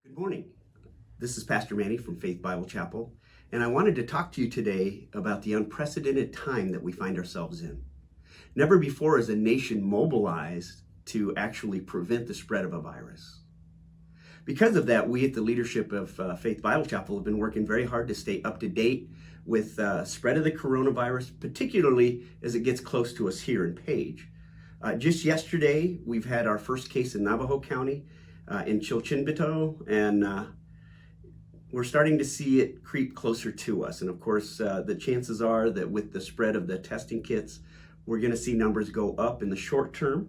Good morning. This is Pastor Manny from Faith Bible Chapel, and I wanted to talk to you today about the unprecedented time that we find ourselves in. Never before has a nation mobilized to actually prevent the spread of a virus. Because of that, we at the leadership of Faith Bible Chapel have been working very hard to stay up to date with spread of the coronavirus, particularly as it gets close to us here in Page. Just yesterday, we've had our first case in Navajo County in Chilchimbito, and we're starting to see it creep closer to us. And of course, the chances are that with the spread of the testing kits, we're going to see numbers go up in the short term.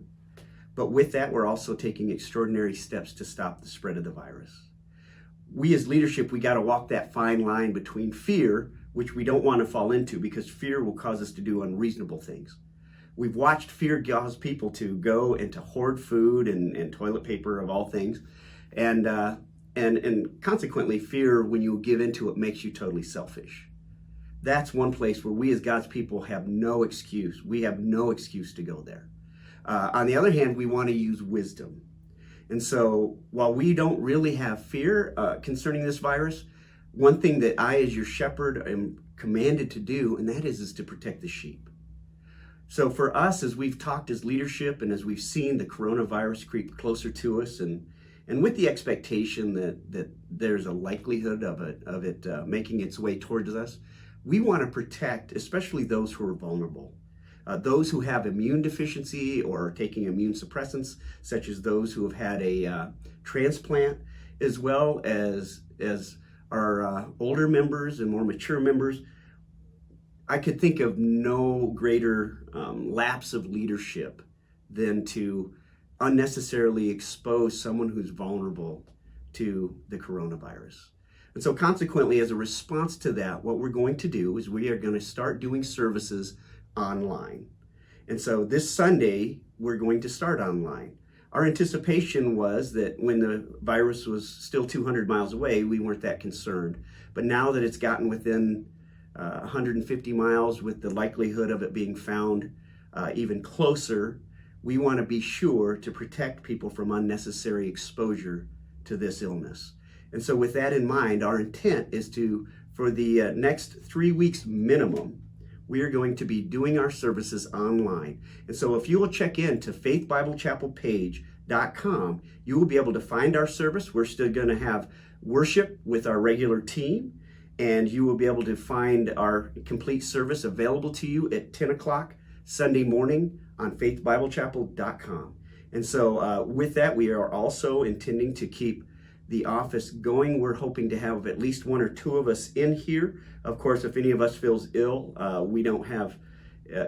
But with that, we're also taking extraordinary steps to stop the spread of the virus. We as leadership, we got to walk that fine line between fear, which we don't want to fall into because fear will cause us to do unreasonable things. We've watched fear cause people to go and to hoard food and toilet paper of all things. And consequently, fear, when you give into it, makes you totally selfish. That's one place where we as God's people have no excuse. We have no excuse to go there. On the other hand, we want to use wisdom. And so while we don't really have fear concerning this virus, one thing that I, as your shepherd, am commanded to do, and that is to protect the sheep. So for us, as we've talked as leadership and as we've seen the coronavirus creep closer to us, and with the expectation that there's a likelihood of it making its way towards us, we want to protect especially those who are vulnerable. Those who have immune deficiency or are taking immune suppressants, such as those who have had a transplant, as well as our older members and more mature members. I could think of no greater lapse of leadership than to unnecessarily expose someone who's vulnerable to the coronavirus. And so consequently, as a response to that, what we're going to do is we are going to start doing services online. And so this Sunday, we're going to start online. Our anticipation was that when the virus was still 200 miles away, we weren't that concerned. But now that it's gotten within 150 miles, with the likelihood of it being found even closer, we want to be sure to protect people from unnecessary exposure to this illness. And so with that in mind, our intent is to, for the next 3 weeks minimum, we are going to be doing our services online. And so if you will check in to faithbiblechapelpage.com, you will be able to find our service. We're still going to have worship with our regular team, and you will be able to find our complete service available to you at 10 o'clock Sunday morning on faithbiblechapel.com. And so with that, we are also intending to keep the office going. We're hoping to have at least one or two of us in here. Of course, if any of us feels ill, we don't have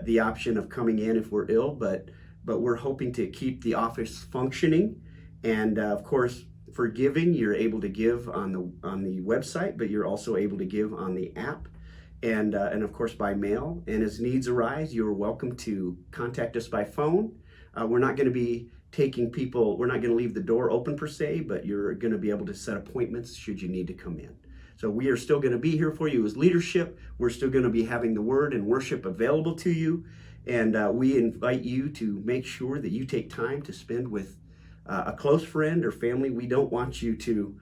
the option of coming in if we're ill, but we're hoping to keep the office functioning. And of course, for giving, you're able to give on the website, but you're also able to give on the app, and of course by mail. And as needs arise, you're welcome to contact us by phone. We're not going to be taking people, we're not going to leave the door open per se, but you're going to be able to set appointments should you need to come in. So we are still going to be here for you as leadership. We're still going to be having the word and worship available to you. And we invite you to make sure that you take time to spend with a close friend or family. We don't want you to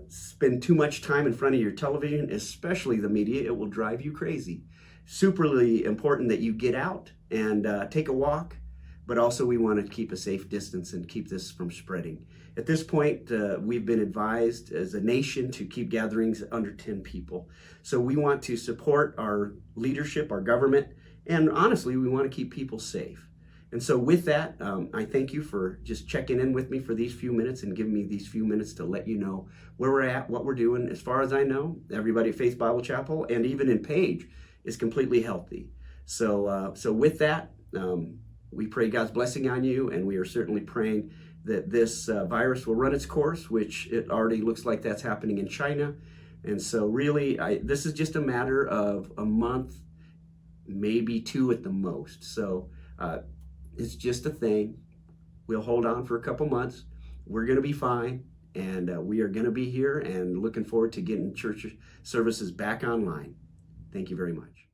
spend too much time in front of your television, especially the media. It will drive you crazy. Superly important that you get out and take a walk, but also we want to keep a safe distance and keep this from spreading. At this point, we've been advised as a nation to keep gatherings under 10 people. So we want to support our leadership, our government, and honestly, we want to keep people safe. And so with that, I thank you for just checking in with me for these few minutes and giving me these few minutes to let you know where we're at, what we're doing. As far as I know, everybody at Faith Bible Chapel and even in Page is completely healthy. So with that, we pray God's blessing on you, and we are certainly praying that this virus will run its course, which it already looks like that's happening in China. And so really, this is just a matter of a month, maybe two at the most. So it's just a thing. We'll hold on for a couple months. We're going to be fine, and we are going to be here and looking forward to getting church services back online. Thank you very much.